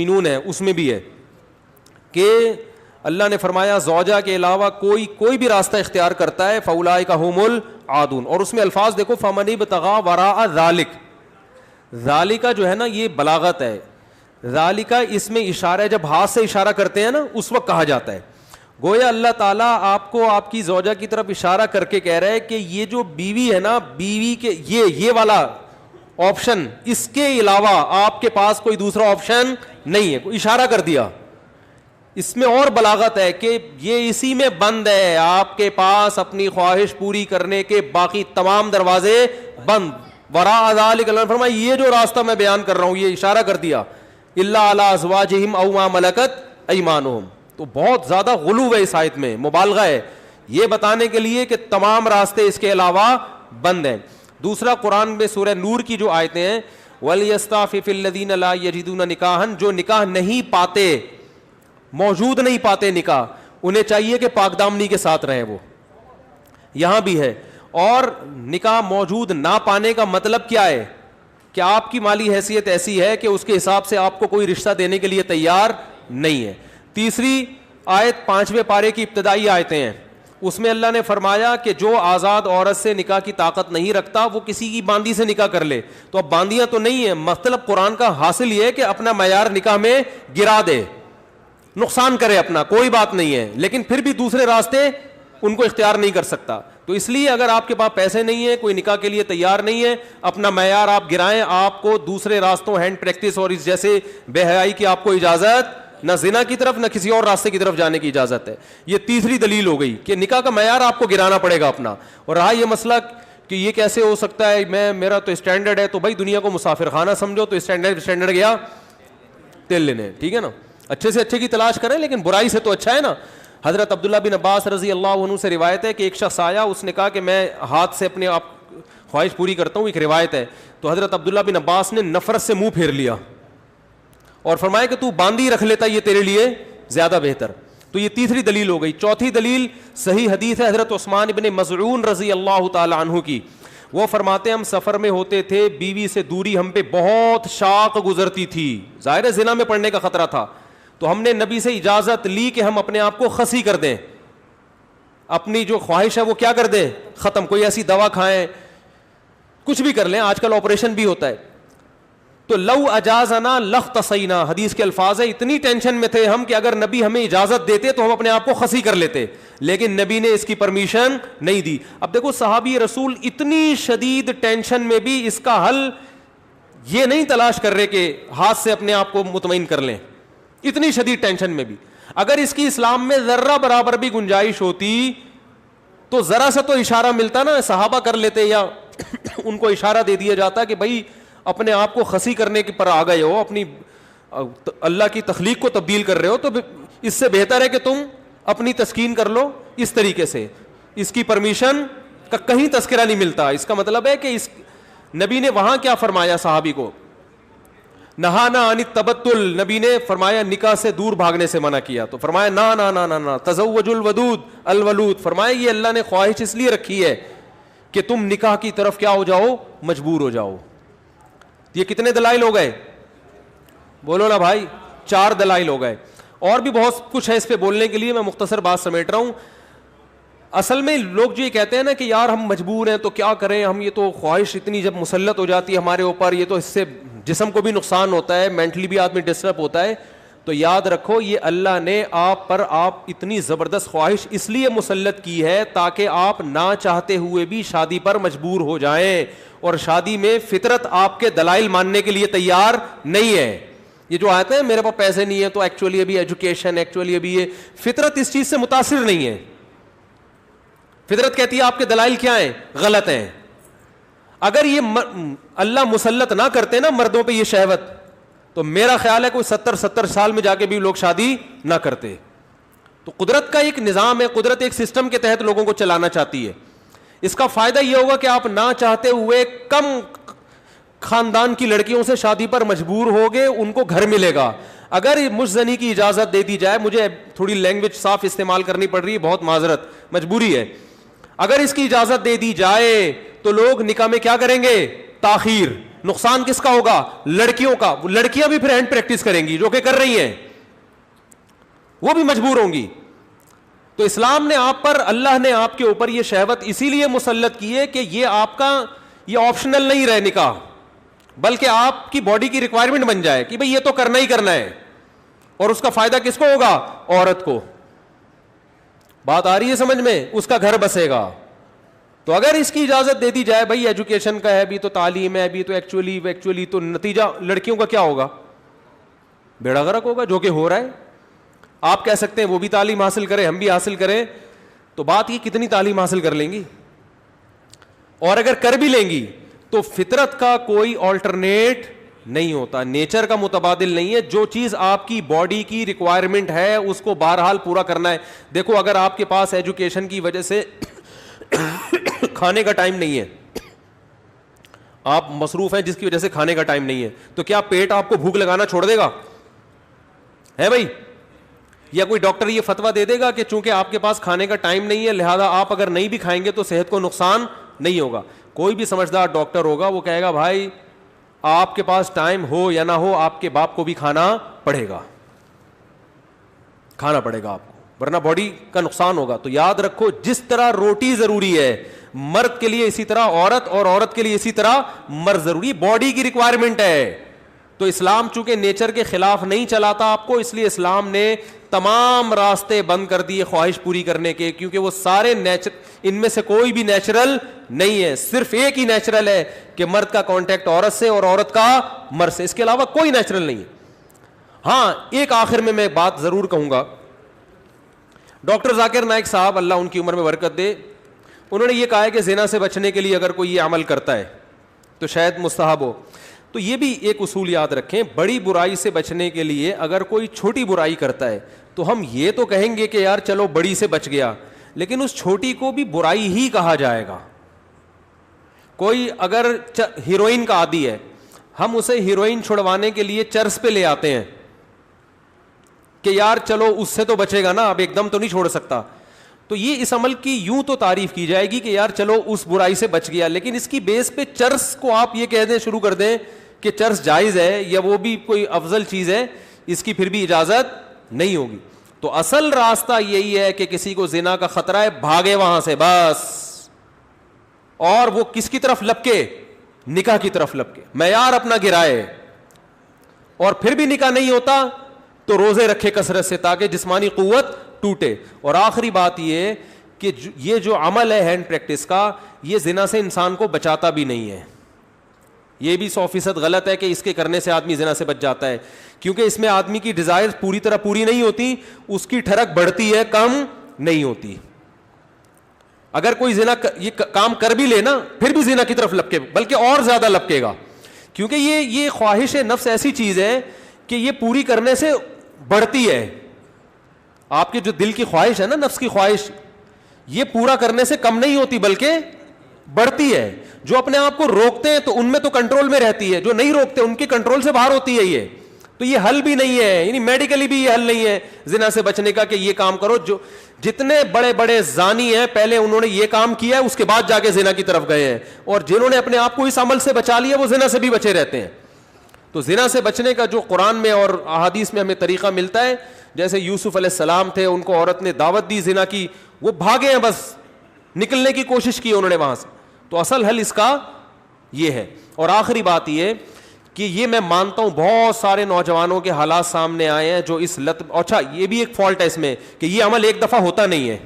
مینون ہے اس میں بھی ہے کہ اللہ نے فرمایا زوجہ کے علاوہ کوئی بھی راستہ اختیار کرتا ہے فاولئک ھم العادون. اور اس میں الفاظ دیکھو فمن ابتغى وراء ذلک. ذالک جو ہے نا یہ بلاغت ہے. ذالک اس میں اشارہ ہے, جب ہاتھ سے اشارہ کرتے ہیں نا اس وقت کہا جاتا ہے. گویا اللہ تعالیٰ آپ کو آپ کی زوجہ کی طرف اشارہ کر کے کہہ رہا ہے کہ یہ جو بیوی ہے نا, بیوی کے یہ والا آپشن, اس کے علاوہ آپ کے پاس کوئی دوسرا آپشن نہیں ہے. اشارہ کر دیا. اس میں اور بلاغت ہے کہ یہ اسی میں بند ہے, آپ کے پاس اپنی خواہش پوری کرنے کے باقی تمام دروازے بند. وراء ذلک اللہ نے فرمایا یہ جو راستہ میں بیان کر رہا ہوں, یہ اشارہ کر دیا, الا علی ازواجہم او ما ملکت ایمانہم. تو بہت زیادہ غلو ہے اس آیت میں, مبالغہ ہے یہ بتانے کے لیے کہ تمام راستے اس کے علاوہ بند ہیں. دوسرا قرآن میں سورہ نور کی جو آیتیں ہیں وَلْيَسْتَعْفِفِ الَّذِينَ لَا يَجِدُونَ نِكَاحًا, جو نکاح نہیں پاتے, موجود نہیں پاتے نکاح, انہیں چاہیے کہ پاک دامنی کے ساتھ رہیں. وہ یہاں بھی ہے. اور نکاح موجود نہ پانے کا مطلب کیا ہے کہ آپ کی مالی حیثیت ایسی ہے کہ اس کے حساب سے آپ کو کوئی رشتہ دینے کے لیے تیار نہیں ہے. تیسری آیت 5ویں پارے کی ابتدائی آیتیں ہیں, اس میں اللہ نے فرمایا کہ جو آزاد عورت سے نکاح کی طاقت نہیں رکھتا وہ کسی کی باندی سے نکاح کر لے. تو اب باندیاں تو نہیں ہیں, مطلب قرآن کا حاصل یہ ہے کہ اپنا معیار نکاح میں گرا دے, نقصان کرے اپنا, کوئی بات نہیں ہے, لیکن پھر بھی دوسرے راستے ان کو اختیار نہیں کر سکتا. تو اس لیے اگر آپ کے پاس پیسے نہیں ہیں, کوئی نکاح کے لیے تیار نہیں ہے, اپنا معیار آپ گرائیں. آپ کو دوسرے راستوں, ہینڈ پریکٹس اور اس جیسے بے حیائی کی آپ کو اجازت, نہ زنا کی طرف نہ کسی اور راستے کی طرف جانے کی اجازت ہے. یہ تیسری دلیل ہو گئی کہ نکاح کا معیار آپ کو گرانا پڑے گا اپنا. اور رہا یہ مسئلہ کہ یہ کیسے ہو سکتا ہے, میرا تو اسٹینڈرڈ ہے, تو بھائی دنیا کو مسافر خانہ سمجھو, تو اسٹینڈرڈ گیا تیل لینے, ٹھیک ہے نا, اچھے سے اچھے کی تلاش کریں لیکن برائی سے تو اچھا ہے نا. حضرت عبداللہ بن عباس رضی اللہ عنہ سے روایت ہے کہ ایک شخص آیا, اس نے کہا کہ میں ہاتھ سے اپنے آپ خواہش پوری کرتا ہوں, ایک روایت ہے. تو حضرت عبداللہ بن عباس نے نفرت سے منہ پھیر لیا اور فرمایا کہ تو باندھی رکھ لیتا, یہ تیرے لیے زیادہ بہتر. تو یہ تیسری دلیل ہو گئی. چوتھی دلیل صحیح حدیث ہے حضرت عثمان بن مظعون رضی اللہ تعالی عنہ کی. وہ فرماتے ہیں ہم سفر میں ہوتے تھے, بیوی سے دوری ہم پہ بہت شاق گزرتی تھی, ظاہر زنا میں پڑنے کا خطرہ تھا. تو ہم نے نبی سے اجازت لی کہ ہم اپنے آپ کو خسی کر دیں, اپنی جو خواہش ہے وہ کیا کر دیں, ختم. کوئی ایسی دوا کھائیں, کچھ بھی کر لیں, آج کل آپریشن بھی ہوتا ہے. تو لو اجازنا لاختصینا, حدیث کے الفاظ ہے, اتنی ٹینشن میں تھے ہم کہ اگر نبی ہمیں اجازت دیتے تو ہم اپنے آپ کو خسی کر لیتے, لیکن نبی نے اس کی پرمیشن نہیں دی. اب دیکھو صحابی رسول اتنی شدید ٹینشن میں بھی اس کا حل یہ نہیں تلاش کر رہے کہ ہاتھ سے اپنے آپ کو مطمئن کر لیں, اتنی شدید ٹینشن میں بھی. اگر اس کی اسلام میں ذرہ برابر بھی گنجائش ہوتی تو ذرا سا تو اشارہ ملتا نا, صحابہ کر لیتے یا ان کو اشارہ دے دیا جاتا کہ بھائی اپنے آپ کو خسی کرنے کے پر آ گئے ہو, اپنی اللہ کی تخلیق کو تبدیل کر رہے ہو, تو اس سے بہتر ہے کہ تم اپنی تسکین کر لو اس طریقے سے. اس کی پرمیشن کا کہیں تذکرہ نہیں ملتا. اس کا مطلب ہے کہ اس نبی نے وہاں کیا فرمایا صحابی کو, نہانا عن التبتل, نبی نے فرمایا نکاح سے دور بھاگنے سے منع کیا. تو فرمایا نا نا نا نا نا تزوج الودود الولود, فرمایا یہ اللہ نے خواہش اس لیے رکھی ہے کہ تم نکاح کی طرف کیا ہو جاؤ, مجبور ہو جاؤ. یہ کتنے دلائل ہو گئے, بولو نا بھائی, 4 دلائل ہو گئے. اور بھی بہت کچھ ہے اس پہ بولنے کے لیے, میں مختصر بات سمیٹ رہا ہوں. اصل میں لوگ جو یہ کہتے ہیں نا کہ یار ہم مجبور ہیں تو کیا کریں ہم, یہ تو خواہش اتنی جب مسلط ہو جاتی ہے ہمارے اوپر, یہ تو اس سے جسم کو بھی نقصان ہوتا ہے, مینٹلی بھی آدمی ڈسٹرب ہوتا ہے. تو یاد رکھو یہ اللہ نے آپ پر اتنی زبردست خواہش اس لیے مسلط کی ہے تاکہ آپ نہ چاہتے ہوئے بھی شادی پر مجبور ہو جائیں, اور شادی میں فطرت آپ کے دلائل ماننے کے لیے تیار نہیں ہے. یہ جو آتے ہیں میرے پاس پیسے نہیں ہے تو ایکچولی ابھی ایجوکیشن, ایکچولی ابھی یہ, فطرت اس چیز سے متاثر نہیں ہے. فطرت کہتی ہے آپ کے دلائل کیا ہیں, غلط ہیں. اگر یہ اللہ مسلط نہ کرتے نا مردوں پہ یہ شہوت, تو میرا خیال ہے کوئی 70 سال میں جا کے بھی لوگ شادی نہ کرتے. تو قدرت کا ایک نظام ہے, قدرت ایک سسٹم کے تحت لوگوں کو چلانا چاہتی ہے. اس کا فائدہ یہ ہوگا کہ آپ نہ چاہتے ہوئے کم خاندان کی لڑکیوں سے شادی پر مجبور ہوگے, ان کو گھر ملے گا. اگر مجھ زنی کی اجازت دے دی جائے, مجھے تھوڑی لینگویج صاف استعمال کرنی پڑ رہی ہے, بہت معذرت, مجبوری ہے. اگر اس کی اجازت دے دی جائے تو لوگ نکاح میں کیا کریں گے, تاخیر, نقصان کس کا ہوگا؟ لڑکیوں کا. لڑکیاں بھی پھر ہینڈ پریکٹس کریں گی جو کہ کر رہی ہیں, وہ بھی مجبور ہوں گی. تو اسلام نے آپ پر, اللہ نے آپ کے اوپر یہ شہوت اسی لیے مسلط کی ہے کہ یہ آپ کا یہ آپشنل نہیں رہے نکاح, بلکہ آپ کی باڈی کی ریکوائرمنٹ بن جائے کہ بھئی یہ تو کرنا ہی کرنا ہے. اور اس کا فائدہ کس کو ہوگا؟ عورت کو. بات آ رہی ہے سمجھ میں؟ اس کا گھر بسے گا. تو اگر اس کی اجازت دے دی جائے بھائی ایجوکیشن کا ہے بھی تو تعلیم ہے بھی تو ایکچولی تو نتیجہ لڑکیوں کا کیا ہوگا؟ بیڑا غرق ہوگا, جو کہ ہو رہا ہے. آپ کہہ سکتے ہیں وہ بھی تعلیم حاصل کرے ہم بھی حاصل کریں, تو بات یہ کتنی تعلیم حاصل کر لیں گی, اور اگر کر بھی لیں گی تو فطرت کا کوئی آلٹرنیٹ نہیں ہوتا, نیچر کا متبادل نہیں ہے. جو چیز آپ کی باڈی کی ریکوائرمنٹ ہے اس کو بہرحال پورا کرنا ہے. دیکھو اگر آپ کے پاس ایجوکیشن کی وجہ سے کھانے کا ٹائم نہیں ہے, آپ مصروف ہیں جس کی وجہ سے کھانے کا ٹائم نہیں ہے, تو کیا پیٹ آپ کو بھوک لگانا چھوڑ دے گا؟ ہے بھائی؟ یا کوئی ڈاکٹر یہ فتویٰ دے دے گا کہ چونکہ آپ کے پاس کھانے کا ٹائم نہیں ہے لہذا آپ اگر نہیں بھی کھائیں گے تو صحت کو نقصان نہیں ہوگا؟ کوئی بھی سمجھدار ڈاکٹر ہوگا وہ کہے گا بھائی آپ کے پاس ٹائم ہو یا نہ ہو آپ کے باپ کو بھی کھانا پڑے گا آپ کو, ورنہ باڈی کا نقصان ہوگا. تو یاد رکھو جس طرح روٹی ضروری ہے مرد کے لیے اسی طرح عورت, اور عورت کے لیے اسی طرح مرد ضروری, باڈی کی ریکوائرمنٹ ہے. تو اسلام چونکہ نیچر کے خلاف نہیں چلاتا آپ کو, اس لیے اسلام نے تمام راستے بند کر دیے خواہش پوری کرنے کے, کیونکہ وہ سارے ان میں سے کوئی بھی نیچرل نہیں ہے. صرف ایک ہی نیچرل ہے کہ مرد کا کانٹیکٹ عورت سے اور عورت کا مرد سے, اس کے علاوہ کوئی نیچرل نہیں ہے. ہاں ایک آخر میں بات ضرور کہوں گا, ڈاکٹر ذاکر نائک صاحب اللہ ان کی عمر میں برکت دے, انہوں نے یہ کہا ہے کہ زنا سے بچنے کے لیے اگر کوئی یہ عمل کرتا ہے تو شاید مستحب ہو. تو یہ بھی ایک اصول یاد رکھیں, بڑی برائی سے بچنے کے لیے اگر کوئی چھوٹی برائی کرتا ہے تو ہم یہ تو کہیں گے کہ یار چلو بڑی سے بچ گیا, لیکن اس چھوٹی کو بھی برائی ہی کہا جائے گا. کوئی اگر ہیروئن کا عادی ہے, ہم اسے ہیروئن چھڑوانے کے لیے چرس پہ لے آتے ہیں کہ یار چلو اس سے تو بچے گا نا, اب ایک دم تو نہیں چھوڑ سکتا. تو یہ اس عمل کی یوں تو تعریف کی جائے گی کہ یار چلو اس برائی سے بچ گیا, لیکن اس کی بیس پہ چرس کو آپ یہ کہہ دیں شروع کر دیں کہ چرس جائز ہے یا وہ بھی کوئی افضل چیز ہے, اس کی پھر بھی اجازت نہیں ہوگی. تو اصل راستہ یہی ہے کہ کسی کو زنا کا خطرہ ہے بھاگے وہاں سے بس, اور وہ کس کی طرف لپکے؟ نکاح کی طرف لپکے, معیار اپنا گرائے. اور پھر بھی نکاح نہیں ہوتا تو روزے رکھے کثرت سے تاکہ جسمانی قوت ٹوٹے. اور آخری بات یہ کہ یہ جو عمل ہے ہینڈ پریکٹس کا, یہ زنا سے انسان کو بچاتا بھی نہیں ہے. یہ بھی 100% غلط ہے کہ اس کے کرنے سے آدمی زنا سے بچ جاتا ہے, کیونکہ اس میں آدمی کی ڈیزائر پوری طرح پوری نہیں ہوتی, اس کی ٹھڑک بڑھتی ہے کم نہیں ہوتی. اگر کوئی زنا یہ کام کر بھی لے نا پھر بھی زنا کی طرف لپکے, بلکہ اور زیادہ لپکے گا, کیونکہ یہ خواہش نفس ایسی چیز ہے کہ یہ پوری کرنے سے بڑھتی ہے. آپ کے جو دل کی خواہش ہے نا, نفس کی خواہش, یہ پورا کرنے سے کم نہیں ہوتی بلکہ بڑھتی ہے. جو اپنے آپ کو روکتے ہیں تو ان میں تو کنٹرول میں رہتی ہے, جو نہیں روکتے ان کی کنٹرول سے باہر ہوتی ہے. یہ تو یہ حل بھی نہیں ہے, یعنی میڈیکلی بھی یہ حل نہیں ہے زنا سے بچنے کا کہ یہ کام کرو. جو جتنے بڑے بڑے زانی ہیں پہلے انہوں نے یہ کام کیا ہے, اس کے بعد جا کے زنا کی طرف گئے ہیں, اور جنہوں نے اپنے آپ کو اس عمل سے بچا لیا وہ زنا سے بھی بچے رہتے ہیں. تو زنا سے بچنے کا جو قرآن میں اور احادیث میں ہمیں طریقہ ملتا ہے, جیسے یوسف علیہ السلام تھے, ان کو عورت نے دعوت دی زنا کی, وہ بھاگے ہیں, بس نکلنے کی کوشش کی انہوں نے وہاں سے. تو اصل حل اس کا یہ ہے. اور آخری بات یہ کہ یہ میں مانتا ہوں بہت سارے نوجوانوں کے حالات سامنے آئے ہیں جو اس لت, اچھا یہ بھی ایک فالٹ ہے اس میں کہ یہ عمل ایک دفعہ ہوتا نہیں ہے.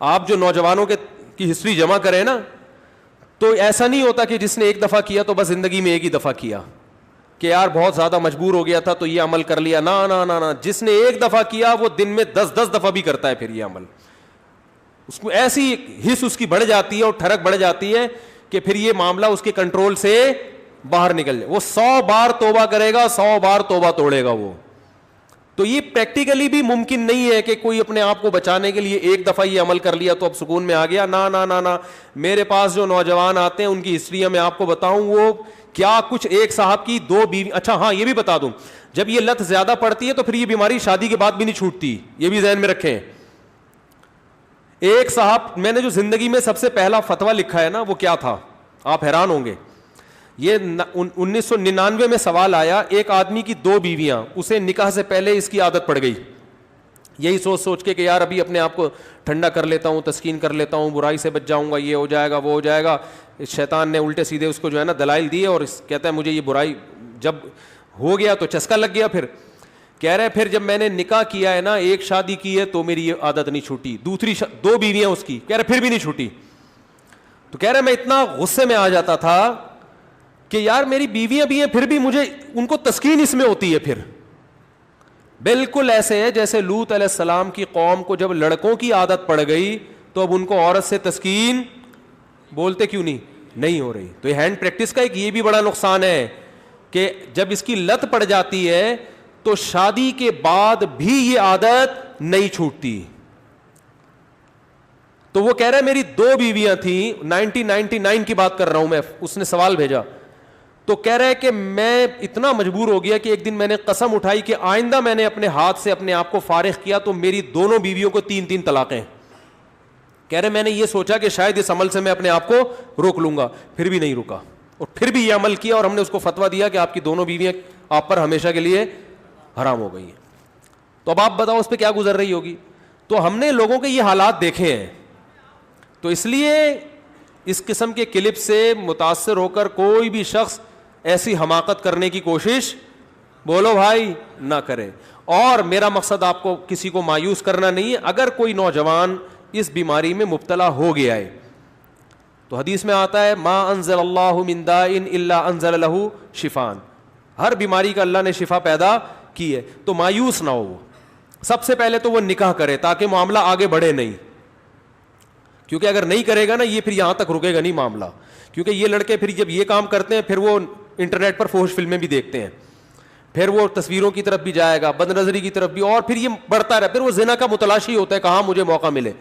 آپ جو نوجوانوں کی ہسٹری جمع کریں نا, تو ایسا نہیں ہوتا کہ جس نے ایک دفعہ کیا تو بس زندگی میں ایک ہی دفعہ کیا کہ یار بہت زیادہ مجبور ہو گیا تھا تو یہ عمل کر لیا. نا نا نا نا, جس نے ایک دفعہ کیا وہ دن میں 10 دفعہ بھی کرتا ہے پھر یہ عمل. اس کو ایسی حس اس کی بڑھ جاتی ہے اور ٹھڑک بڑھ جاتی ہے کہ پھر یہ معاملہ اس کے کنٹرول سے باہر نکل جائے. وہ 100 بار توبہ کرے گا, 100 بار توبہ توڑے گا وہ. تو یہ پریکٹیکلی بھی ممکن نہیں ہے کہ کوئی اپنے آپ کو بچانے کے لیے ایک دفعہ یہ عمل کر لیا تو اب سکون میں آ گیا. نا نا نا نا, میرے پاس جو نوجوان آتے ہیں ان کی ہسٹری میں آپ کو بتاؤں, وہ کیا کچھ, ایک صاحب کی 2 بیوی. اچھا ہاں یہ بھی بتا دوں, جب یہ لت زیادہ پڑتی ہے تو پھر یہ بیماری شادی کے بعد بھی نہیں چھوٹتی, یہ بھی ذہن میں رکھیں. ایک صاحب, میں نے جو زندگی میں سب سے پہلا فتویٰ لکھا ہے نا وہ کیا تھا, آپ حیران ہوں گے. یہ 1999 میں سوال آیا, ایک آدمی کی 2 بیویاں, اسے نکاح سے پہلے اس کی عادت پڑ گئی, یہی سوچ کے کہ یار ابھی اپنے آپ کو ٹھنڈا کر لیتا ہوں, تسکین کر لیتا ہوں, برائی سے بچ جاؤں گا, یہ ہو جائے گا, وہ ہو جائے گا. شیطان نے الٹے سیدھے اس کو جو ہے نا دلائل دیے, اور کہتا ہے مجھے یہ برائی جب ہو گیا تو چسکا لگ گیا. پھر کہہ رہے پھر جب میں نے نکاح کیا ہے نا, ایک شادی کی ہے تو میری یہ عادت نہیں چھوٹی, دوسری 2 بیویاں اس کی, کہہ رہے پھر بھی نہیں چھوٹی. تو کہہ رہے میں اتنا غصے میں آ جاتا تھا کہ یار میری بیویاں بھی ہیں پھر بھی مجھے ان کو تسکین اس میں ہوتی ہے. پھر بالکل ایسے ہے جیسے لوط علیہ السلام کی قوم کو جب لڑکوں کی عادت پڑ گئی تو اب ان کو عورت سے تسکین بولتے کیوں نہیں ہو رہی. تو یہ ہینڈ پریکٹس کا ایک یہ بھی بڑا نقصان ہے کہ جب اس کی لت پڑ جاتی ہے تو شادی کے بعد بھی یہ عادت نہیں چھوٹتی. تو وہ کہہ رہا ہے میری 2 بیویاں تھیں, 1999 کی بات کر رہا ہوں میں, اس نے سوال بھیجا. تو کہہ رہا ہے کہ میں اتنا مجبور ہو گیا کہ ایک دن میں نے قسم اٹھائی کہ آئندہ میں نے اپنے ہاتھ سے اپنے آپ کو فارغ کیا تو میری دونوں بیویوں کو 3 طلاقیں. کہہ رہے میں نے یہ سوچا کہ شاید اس عمل سے میں اپنے آپ کو روک لوں گا, پھر بھی نہیں رکا, اور پھر بھی یہ عمل کیا, اور ہم نے اس کو فتویٰ دیا کہ آپ کی دونوں بیویاں آپ پر ہمیشہ کے لیے حرام ہو گئی ہیں. تو اب آپ بتاؤ اس پہ کیا گزر رہی ہوگی. تو ہم نے لوگوں کے یہ حالات دیکھے ہیں, تو اس لیے اس قسم کے کلپ سے متاثر ہو کر کوئی بھی شخص ایسی حماقت کرنے کی کوشش بولو بھائی نہ کرے. اور میرا مقصد آپ کو کسی کو مایوس کرنا نہیں ہے. اگر کوئی نوجوان اس بیماری میں مبتلا ہو گیا ہے تو حدیث میں آتا ہے ما انزل اللہ من داء الا انزل له شفاء, ہر بیماری کا اللہ نے شفا پیدا کی ہے. تو مایوس نہ ہو. سب سے پہلے تو وہ نکاح کرے تاکہ معاملہ آگے بڑھے نہیں, کیونکہ اگر نہیں کرے گا نا یہ پھر یہاں تک رکے گا نہیں معاملہ. کیونکہ یہ لڑکے پھر جب یہ کام کرتے ہیں پھر وہ انٹرنیٹ پر فحش فلمیں بھی دیکھتے ہیں, پھر وہ تصویروں کی طرف بھی جائے گا, بد نظری کی طرف بھی, اور پھر یہ بڑھتا رہا, پھر وہ زنا کا متلاشی ہوتا ہے کہاں مجھے موقع ملے.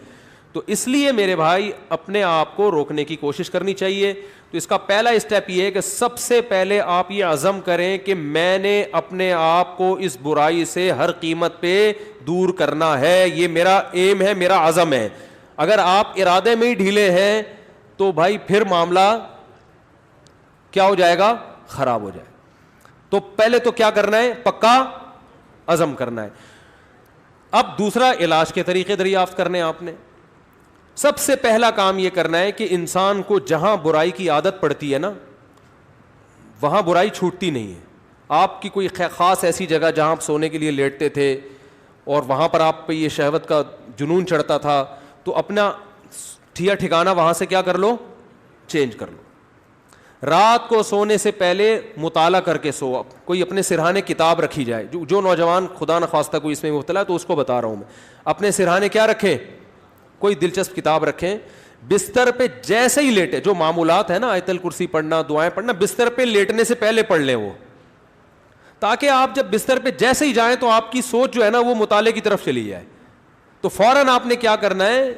تو اس لیے میرے بھائی اپنے آپ کو روکنے کی کوشش کرنی چاہیے. تو اس کا پہلا اسٹیپ یہ ہے کہ سب سے پہلے آپ یہ عزم کریں کہ میں نے اپنے آپ کو اس برائی سے ہر قیمت پہ دور کرنا ہے, یہ میرا ایم ہے, میرا عزم ہے. اگر آپ ارادے میں ہی ڈھیلے ہیں تو بھائی پھر معاملہ کیا ہو جائے گا, خراب ہو جائے. تو پہلے تو کیا کرنا ہے, پکا عزم کرنا ہے. اب دوسرا علاج کے طریقے دریافت کرنے آپ نے. سب سے پہلا کام یہ کرنا ہے کہ انسان کو جہاں برائی کی عادت پڑتی ہے نا وہاں برائی چھوٹتی نہیں ہے. آپ کی کوئی خاص ایسی جگہ جہاں آپ سونے کے لیے لیٹتے تھے اور وہاں پر آپ پہ یہ شہوت کا جنون چڑھتا تھا, تو اپنا ٹھکانہ وہاں سے کیا کر لو, چینج کر لو. رات کو سونے سے پہلے مطالعہ کر کے سو. کوئی اپنے سرہانے کتاب رکھی جائے. جو نوجوان خدا نخواستہ کوئی اس میں مبتلا ہے تو اس کو بتا رہا ہوں میں, اپنے سرہانے کیا رکھیں, کوئی دلچسپ کتاب رکھیں. بستر پہ جیسے ہی لیٹے, جو معمولات ہے نا آیت الکرسی پڑھنا, دعائیں پڑھنا, بستر پہ لیٹنے سے پہلے پڑھ لیں وہ, تاکہ آپ جب بستر پہ جیسے ہی جائیں تو آپ کی سوچ جو ہے نا وہ مطالعے کی طرف چلی جائے. تو فوراً آپ نے کیا کرنا ہے,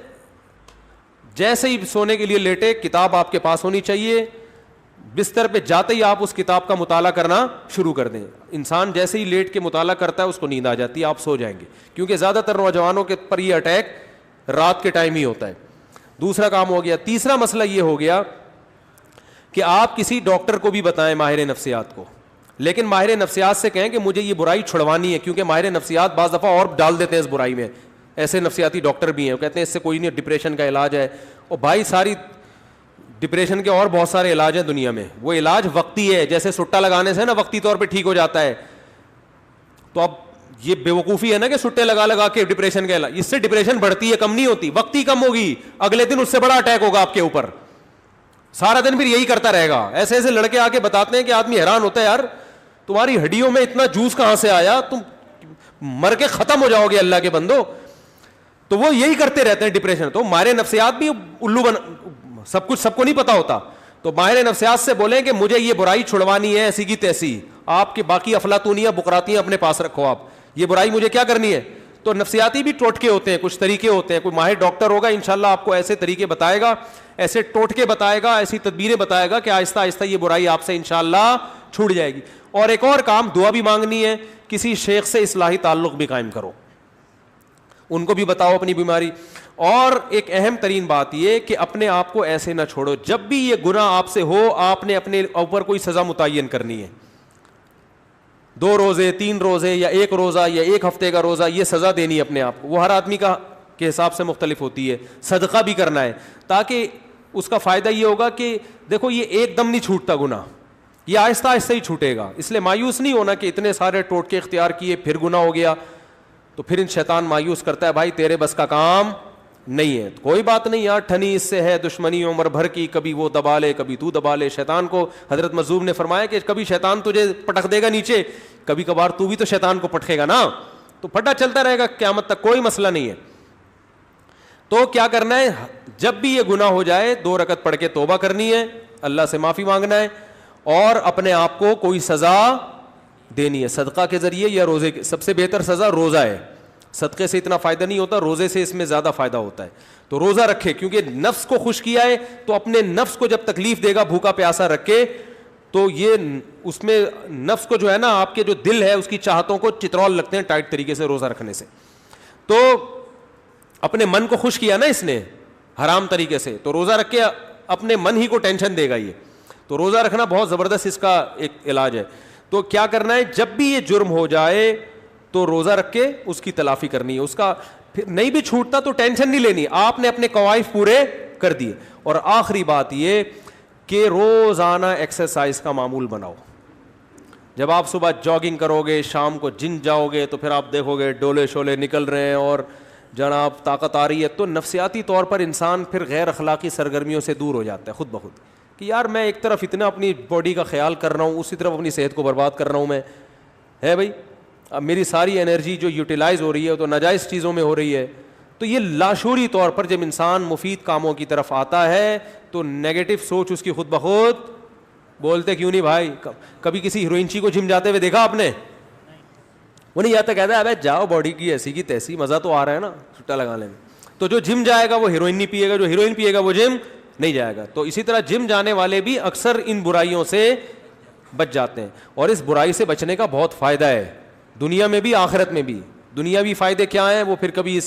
جیسے ہی سونے کے لیے لیٹے کتاب آپ کے پاس ہونی چاہیے, بستر پہ جاتے ہی آپ اس کتاب کا مطالعہ کرنا شروع کر دیں. انسان جیسے ہی لیٹ کے مطالعہ کرتا ہے اس کو نیند آ جاتی ہے, آپ سو جائیں گے, کیونکہ زیادہ تر نوجوانوں کے پر یہ اٹیک رات کے ٹائم ہی ہوتا ہے. دوسرا کام ہو گیا. تیسرا مسئلہ یہ ہو گیا کہ آپ کسی ڈاکٹر کو بھی بتائیں ماہر نفسیات کو, لیکن ماہر نفسیات سے کہیں کہ مجھے یہ برائی چھڑوانی ہے, کیونکہ ماہر نفسیات بعض دفعہ اور ڈال دیتے ہیں اس برائی میں. ایسے نفسیاتی ڈاکٹر بھی ہیں, وہ کہتے ہیں اس سے کوئی نہیں, ڈپریشن کا علاج ہے. اور بھائی ساری ڈپریشن کے اور بہت سارے علاج ہیں دنیا میں, وہ علاج وقتی ہے, جیسے سٹا لگانے سے نا وقتی طور پہ ٹھیک ہو جاتا ہے. تو اب یہ بے وقوفی ہے نا کہ سٹے لگا کے ڈپریشن کا علاج, اس سے ڈپریشن بڑھتی ہے, کم نہیں ہوتی. وقتی کم ہوگی, اگلے دن اس سے بڑا اٹیک ہوگا آپ کے اوپر, سارا دن پھر یہی کرتا رہے گا. ایسے ایسے لڑکے آ کے بتاتے ہیں کہ آدمی حیران ہوتا ہے, یار تمہاری ہڈیوں میں اتنا جوس کہاں سے آیا, تم مر کے ختم ہو جاؤ گے اللہ کے بندو. تو وہ یہی کرتے رہتے ہیں ڈپریشن. تو ماہر نفسیات بھی الو سب کچھ سب کو نہیں پتا ہوتا. تو ماہر نفسیات سے بولیں کہ مجھے یہ برائی چھڑوانی ہے ایسی کی تیسی, آپ کے باقی افلاطونیاں بقراتیاں اپنے پاس رکھو, آپ یہ برائی مجھے کیا کرنی ہے. تو نفسیاتی بھی ٹوٹکے ہوتے ہیں, کچھ طریقے ہوتے ہیں. کوئی ماہر ڈاکٹر ہوگا انشاءاللہ آپ کو ایسے طریقے بتائے گا, ایسے ٹوٹکے بتائے گا, ایسی تدبیریں بتائے گا کہ آہستہ آہستہ یہ برائی آپ سے انشاءاللہ چھوٹ جائے گی. اور ایک اور کام, دعا بھی مانگنی ہے, کسی شیخ سے اصلاحی تعلق بھی قائم کرو. ان کو بھی بتاؤ اپنی بیماری. اور ایک اہم ترین بات یہ کہ اپنے آپ کو ایسے نہ چھوڑو, جب بھی یہ گناہ آپ سے ہو آپ نے اپنے اوپر کوئی سزا متعین کرنی ہے. 2 روزے 3 روزے یا 1 روزہ یا 1 ہفتے کا روزہ, یہ سزا دینی ہے اپنے آپ کو. وہ ہر آدمی کا کے حساب سے مختلف ہوتی ہے. صدقہ بھی کرنا ہے, تاکہ اس کا فائدہ یہ ہوگا کہ دیکھو یہ ایک دم نہیں چھوٹتا گناہ, یہ آہستہ آہستہ ہی چھوٹے گا. اس لیے مایوس نہیں ہونا کہ اتنے سارے ٹوٹکے اختیار کیے پھر گناہ ہو گیا, تو پھر ان شیطان مایوس کرتا ہے بھائی تیرے بس کا کام نہیں ہے. کوئی بات نہیں یار, ٹھنی اس سے ہے دشمنی عمر بھر کی, کبھی وہ دبا لے کبھی تو دبا لے. شیطان کو حضرت مظلوم نے فرمایا کہ کبھی شیطان تجھے پٹک دے گا نیچے, کبھی کبھار تو بھی تو شیطان کو پٹکے گا نا, تو پھٹا چلتا رہے گا قیامت تک, کوئی مسئلہ نہیں ہے. تو کیا کرنا ہے, جب بھی یہ گناہ ہو جائے 2 رکعت پڑھ کے توبہ کرنی ہے, اللہ سے معافی مانگنا ہے, اور اپنے آپ کو کوئی سزا دینی ہے صدقہ کے ذریعے یا روزے کے. سب سے بہتر سزا روزہ ہے, صدقے سے اتنا فائدہ نہیں ہوتا, روزے سے اس میں زیادہ فائدہ ہوتا ہے. تو روزہ رکھے, کیونکہ نفس کو خوش کیا ہے تو اپنے نفس کو جب تکلیف دے گا بھوکا پیاسا رکھے, تو یہ اس میں نفس کو جو ہے نا, آپ کے جو دل ہے اس کی چاہتوں کو چترول لگتے ہیں ٹائٹ طریقے سے روزہ رکھنے سے. تو اپنے من کو خوش کیا نا اس نے حرام طریقے سے, تو روزہ رکھ کے اپنے من ہی کو ٹینشن دے گا یہ. تو روزہ رکھنا بہت زبردست اس کا ایک علاج ہے. تو کیا کرنا ہے, جب بھی یہ جرم ہو جائے تو روزہ رکھ کے اس کی تلافی کرنی ہے. اس کا پھر نہیں بھی چھوٹتا تو ٹینشن نہیں لینی, آپ نے اپنے قوائف پورے کر دیے. اور آخری بات یہ کہ روزانہ ایکسرسائز کا معمول بناؤ. جب آپ صبح جاگنگ کرو گے, شام کو جم جاؤ گے, تو پھر آپ دیکھو گے ڈولے شولے نکل رہے ہیں اور جناب طاقت آ رہی ہے, تو نفسیاتی طور پر انسان پھر غیر اخلاقی سرگرمیوں سے دور ہو جاتا ہے خود بخود, کہ یار میں ایک طرف اتنا اپنی باڈی کا خیال کر رہا ہوں, اسی طرف اپنی صحت کو برباد کر رہا ہوں میں, ہے بھائی. اب میری ساری انرجی جو یوٹیلائز ہو رہی ہے تو ناجائز چیزوں میں ہو رہی ہے. تو یہ لاشعوری طور پر جب انسان مفید کاموں کی طرف آتا ہے تو نیگیٹو سوچ اس کی خود بخود, بولتے کیوں نہیں بھائی, کبھی کسی ہیروئنچی کو جم جاتے ہوئے دیکھا آپ نے؟ وہ نہیں جاتا, کہتا ہے ابے جاؤ باڈی کی ایسی کی تیسی, مزہ تو آ رہا ہے نا چھٹا لگانے میں. تو جو جم جائے گا وہ ہیروئن نہیں پیے گا, جو ہیروئن پیے گا وہ جم نہیں جائے گا. تو اسی طرح جم جانے والے بھی اکثر ان برائیوں سے بچ جاتے ہیں, اور اس برائی سے بچنے کا بہت فائدہ ہے دنیا میں بھی آخرت میں بھی. دنیاوی فائدے کیا ہیں وہ پھر کبھی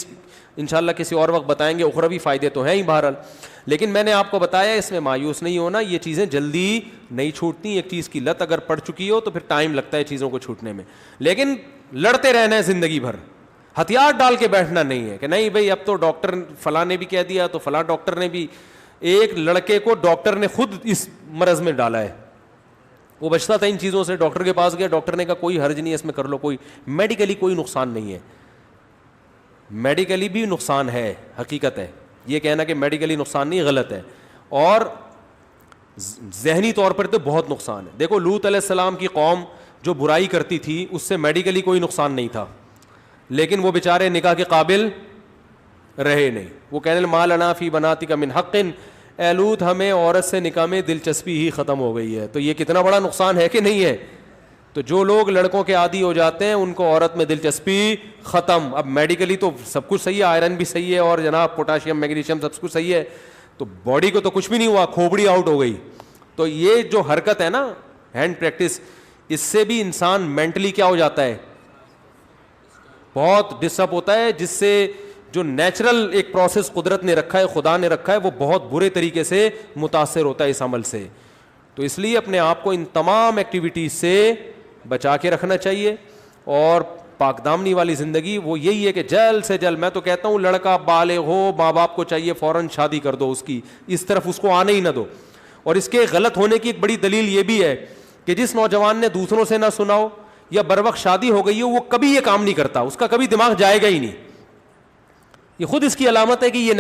انشاءاللہ کسی اور وقت بتائیں گے, اخروی فائدے تو ہیں ہی بہرحال. لیکن میں نے آپ کو بتایا اس میں مایوس نہیں ہونا, یہ چیزیں جلدی نہیں چھوٹتی. ایک چیز کی لت اگر پڑ چکی ہو تو پھر ٹائم لگتا ہے چیزوں کو چھوٹنے میں, لیکن لڑتے رہنا ہے زندگی بھر. ہتھیار ڈال کے بیٹھنا نہیں ہے کہ نہیں بھائی اب تو ڈاکٹر فلاں نے بھی کہہ دیا تو فلاں ڈاکٹر نے بھی. ایک لڑکے کو ڈاکٹر نے خود اس مرض میں ڈالا ہے, وہ بچتا تھا ان چیزوں سے, ڈاکٹر کے پاس گیا, ڈاکٹر نے کہا کوئی حرج نہیں ہے اس میں کر لو, کوئی میڈیکلی کوئی نقصان نہیں ہے. میڈیکلی بھی نقصان ہے, حقیقت ہے, یہ کہنا کہ میڈیکلی نقصان نہیں غلط ہے, اور ذہنی طور پر تو بہت نقصان ہے. دیکھو لوط علیہ السلام کی قوم جو برائی کرتی تھی اس سے میڈیکلی کوئی نقصان نہیں تھا, لیکن وہ بیچارے نکاح کے قابل رہے نہیں. وہ کہنے ما لنا فی بناتک من حق, اے لوط ہمیں عورت سے نکاح میں دلچسپی ہی ختم ہو گئی ہے. تو یہ کتنا بڑا نقصان ہے کہ نہیں ہے. تو جو لوگ لڑکوں کے عادی ہو جاتے ہیں ان کو عورت میں دلچسپی ختم. اب میڈیکلی تو سب کچھ صحیح ہے, آئرن بھی صحیح ہے اور جناب پوٹاشیم میگنیشیم سب کچھ صحیح ہے, تو باڈی کو تو کچھ بھی نہیں ہوا, کھوپڑی آؤٹ ہو گئی. تو یہ جو حرکت ہے نا ہینڈ پریکٹس, اس سے بھی انسان مینٹلی کیا ہو جاتا ہے, بہت ڈسٹرب ہوتا ہے, جس سے جو نیچرل ایک پروسیس قدرت نے رکھا ہے, خدا نے رکھا ہے, وہ بہت برے طریقے سے متاثر ہوتا ہے اس عمل سے. تو اس لیے اپنے آپ کو ان تمام ایکٹیویٹیز سے بچا کے رکھنا چاہیے. اور پاک دامنی والی زندگی وہ یہی ہے کہ جلد سے جلد, میں تو کہتا ہوں لڑکا بالغ ہو, ماں باپ کو چاہیے فوراً شادی کر دو, اس کی اس طرف اس کو آنے ہی نہ دو. اور اس کے غلط ہونے کی ایک بڑی دلیل یہ بھی ہے کہ جس نوجوان نے دوسروں سے نہ سنا ہو یا بر وقت شادی ہو گئی ہو, وہ کبھی یہ کام نہیں کرتا, اس کا کبھی دماغ جائے گا ہی نہیں. یہ خود اس کی علامت ہے کہ یہ